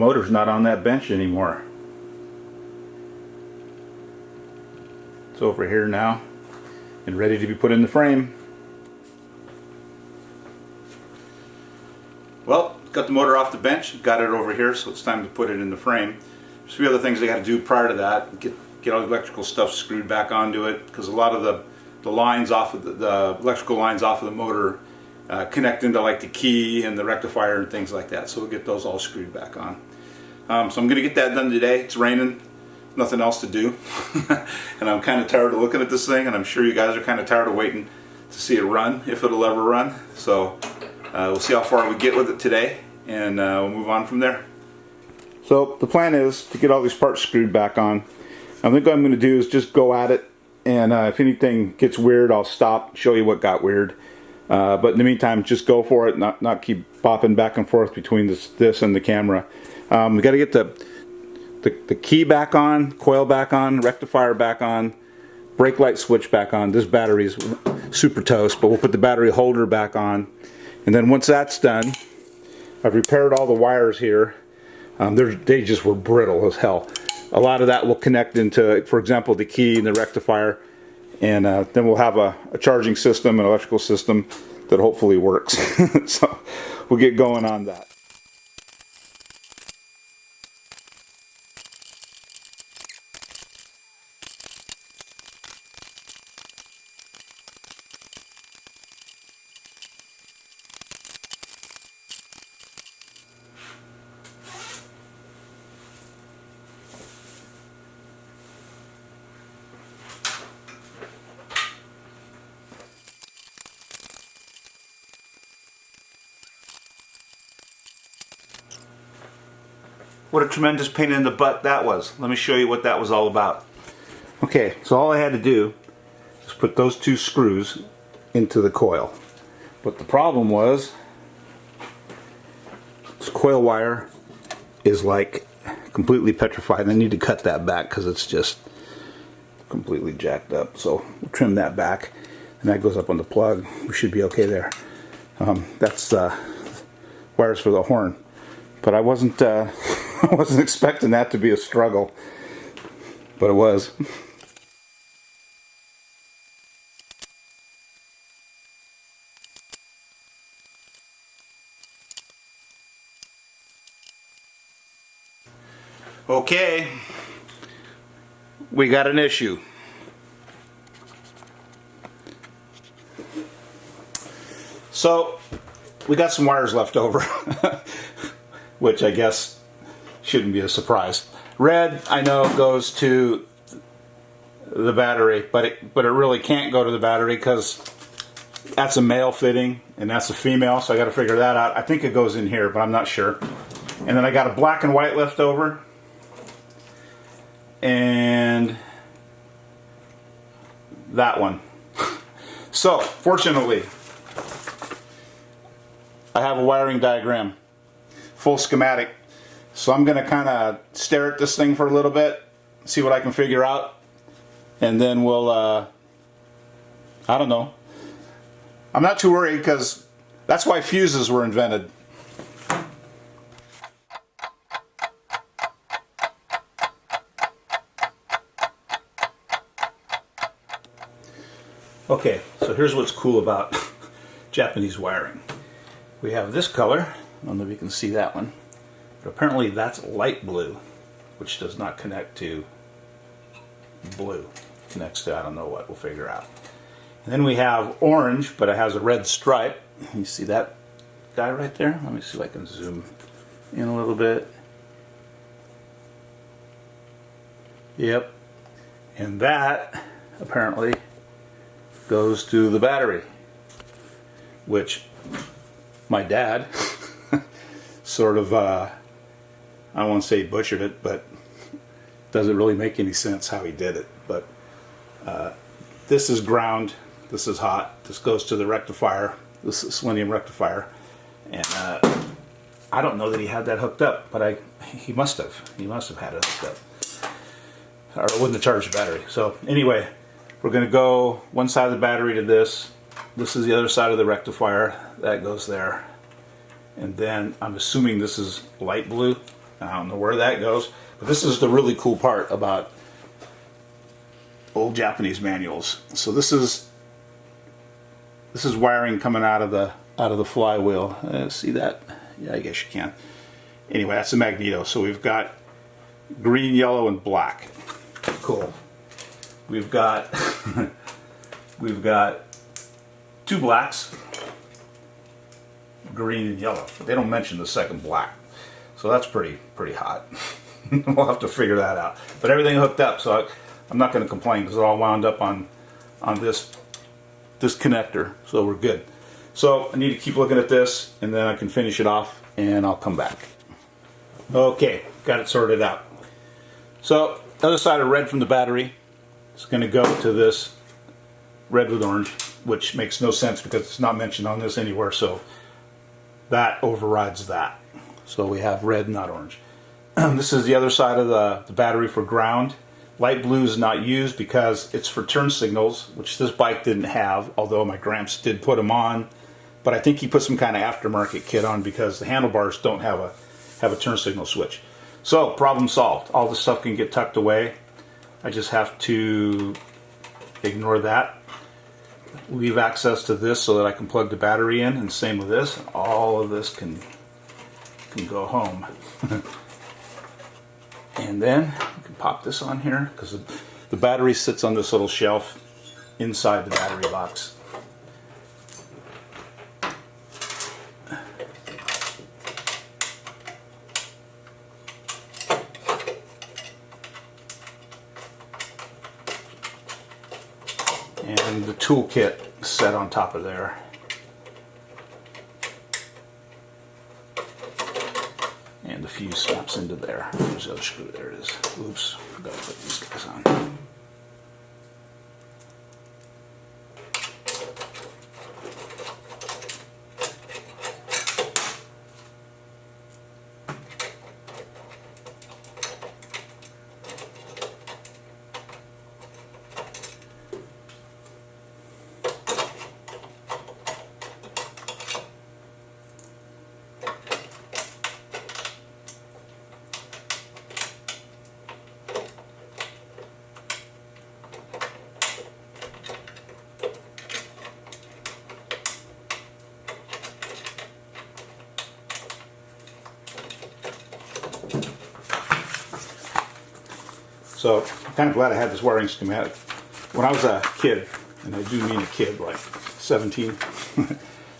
motor's not on that bench anymore. It's over here now and ready to be put in the frame. Well, got the motor off the bench, got it over here, so it's time to put it in the frame. There's a few other things I got to do prior to that. Get all the electrical stuff screwed back onto it, because a lot of the lines off of the electrical lines off of the motor connect into like the key and the rectifier and things like that. So we'll get those all screwed back on. So I'm going to get that done today. It's raining, nothing else to do, and I'm kind of tired of looking at this thing, and I'm sure you guys are kind of tired of waiting to see it run, if it'll ever run. So we'll see how far we get with it today, and we'll move on from there. So the plan is to get all these parts screwed back on. I think what I'm going to do is just go at it, and if anything gets weird, I'll stop, show you what got weird. But in the meantime, just go for it, not keep bopping back and forth between this and the camera. We got to get the key back on, coil back on, rectifier back on, brake light switch back on. This battery's super toast, but we'll put the battery holder back on. And then once that's done, I've repaired all the wires here. They just were brittle as hell. A lot of that will connect into, for example, the key and the rectifier, and then we'll have a charging system, an electrical system that hopefully works. So we'll get going on that. What a tremendous pain in the butt that was. Let me show you what that was all about. Okay, so all I had to do was put those two screws into the coil. But the problem was, this coil wire is like completely petrified. I need to cut that back because it's just completely jacked up. So we'll trim that back, and that goes up on the plug. We should be okay there. That's wires for the horn. But I wasn't I wasn't expecting that to be a struggle, but it was. Okay, we got an issue. So, we got some wires left over, which I guess shouldn't be a surprise. Red, I know, goes to the battery, but it really can't go to the battery because that's a male fitting and that's a female, so I got to figure that out. I think it goes in here, but I'm not sure. And then I got a black and white left over, and that one. So, fortunately, I have a wiring diagram, full schematic. So I'm going to kind of stare at this thing for a little bit, see what I can figure out, and then we'll, I don't know. I'm not too worried because that's why fuses were invented. Okay, so here's what's cool about Japanese wiring. We have this color, I don't know if you can see that one. But apparently that's light blue, which does not connect to blue. Connects to I don't know what, we'll figure out. And then we have orange, but it has a red stripe. You see that guy right there? Let me see if I can zoom in a little bit. Yep. And that apparently goes to the battery, which my dad sort of I won't say butchered it, but it doesn't really make any sense how he did it. But this is ground, this is hot, this goes to the rectifier, this is selenium rectifier, and I don't know that he had that hooked up, but he must have had it hooked up, or it wouldn't have charged the battery. So anyway, we're going to go one side of the battery to this is the other side of the rectifier, that goes there. And then I'm assuming this is light blue, I don't know where that goes, but this is the really cool part about old Japanese manuals. So this is wiring coming out of the flywheel. See that? Yeah, I guess you can. Anyway, that's a magneto. So we've got green, yellow, and black. Cool. We've got we've got two blacks, green and yellow. They don't mention the second black, so that's pretty hot. We'll have to figure that out. But everything hooked up, so I'm not going to complain because it all wound up on this connector, so we're good. So I need to keep looking at this, and then I can finish it off, and I'll come back. Okay, got it sorted out. So the other side of red from the battery is going to go to this red with orange, which makes no sense because it's not mentioned on this anywhere, so that overrides that. So we have red, not orange. This is the other side of the battery for ground. Light blue is not used because it's for turn signals, which this bike didn't have, although my Gramps did put them on. But I think he put some kind of aftermarket kit on because the handlebars don't have a turn signal switch. So, problem solved. All this stuff can get tucked away. I just have to ignore that. Leave access to this so that I can plug the battery in, and same with this. All of this can go home. And then we can pop this on here because the battery sits on this little shelf inside the battery box. And the toolkit is set on top of there. And the fuse snaps into there. There's the other screw. There it is. Oops, forgot to put these guys on. So I'm kind of glad I had this wiring schematic. When I was a kid, and I do mean a kid, like 17,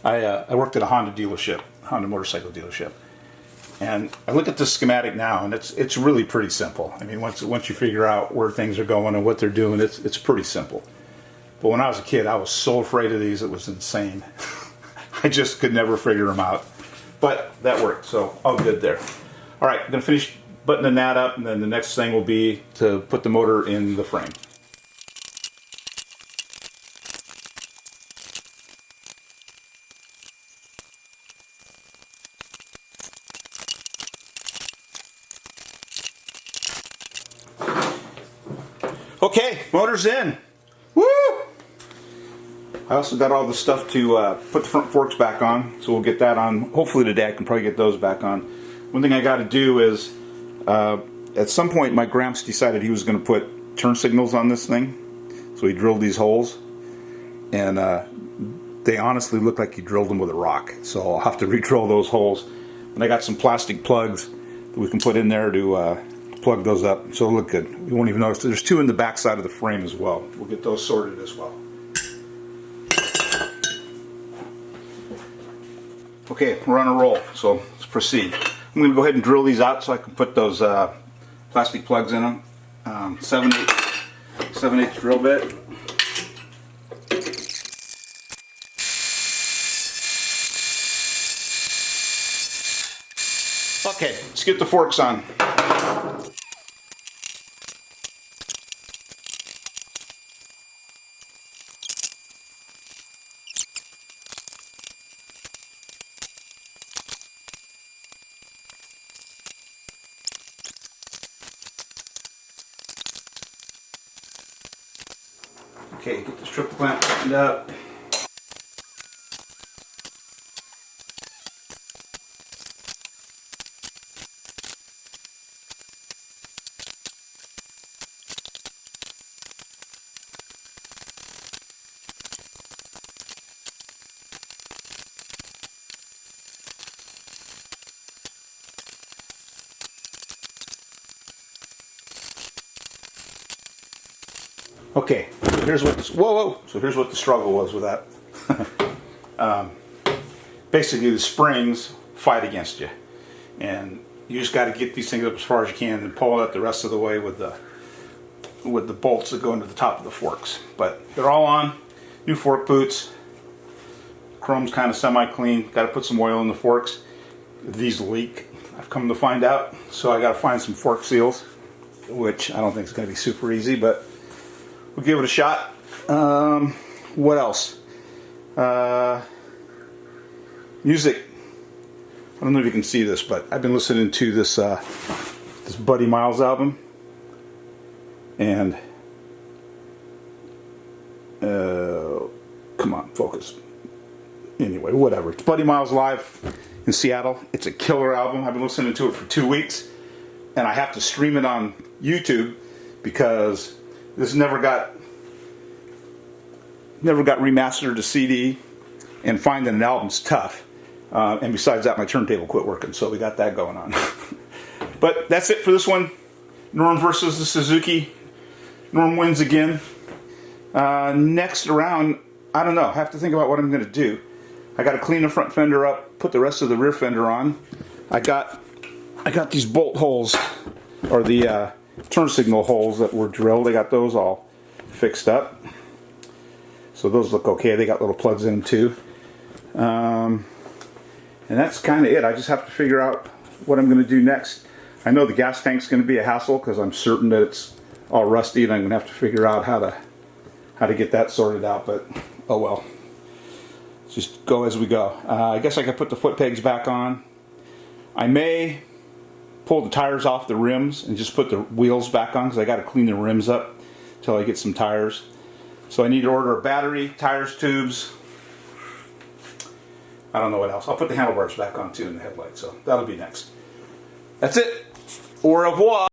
I worked at a Honda dealership, Honda motorcycle dealership. And I look at this schematic now, and it's really pretty simple. I mean, once you figure out where things are going and what they're doing, it's pretty simple. But when I was a kid, I was so afraid of these, it was insane. I just could never figure them out. But that worked, so all good there. All right, I'm going to finish buttoning that up, and then the next thing will be to put the motor in the frame. Okay, motor's in. Woo! I also got all the stuff to put the front forks back on, so we'll get that on. Hopefully today I can probably get those back on. One thing I got to do is, at some point my Gramps decided he was going to put turn signals on this thing, so he drilled these holes, and they honestly look like he drilled them with a rock, so I'll have to re-drill those holes. And I got some plastic plugs that we can put in there to plug those up, so it'll look good. You won't even notice. There's two in the back side of the frame as well. We'll get those sorted as well. Okay, we're on a roll, so let's proceed. I'm going to go ahead and drill these out so I can put those plastic plugs in them. 7/8 drill bit. Okay, let's get the forks on. Okay, get this triple clamp tightened up. Okay, so here's what So here's what the struggle was with that. Basically, the springs fight against you, and you just got to get these things up as far as you can and pull it the rest of the way with the bolts that go into the top of the forks. But they're all on. New fork boots. Chrome's kind of semi-clean. Got to put some oil in the forks. These leak, I've come to find out. So I got to find some fork seals, which I don't think is going to be super easy, but we'll give it a shot. What else? Music. I don't know if you can see this, but I've been listening to this this Buddy Miles album, and come on, focus. Anyway, whatever. It's Buddy Miles live in Seattle. It's a killer album. I've been listening to it for 2 weeks, and I have to stream it on YouTube because this never got remastered to CD, and finding an album's tough. And besides that, my turntable quit working, so we got that going on. But that's it for this one. Norm versus the Suzuki. Norm wins again. Next round, I don't know. I have to think about what I'm going to do. I got to clean the front fender up, put the rest of the rear fender on. I got these bolt holes, or the turn signal holes that were drilled. I got those all fixed up. So those look okay. They got little plugs in them too. And that's kind of it. I just have to figure out what I'm going to do next. I know the gas tank's going to be a hassle because I'm certain that it's all rusty, and I'm going to have to figure out how to get that sorted out. But oh well. Just go as we go. I guess I could put the foot pegs back on. I may pull the tires off the rims and just put the wheels back on because I got to clean the rims up until I get some tires. So I need to order a battery, tires, tubes. I don't know what else. I'll put the handlebars back on too in the headlight. So that'll be next. That's it. Au revoir.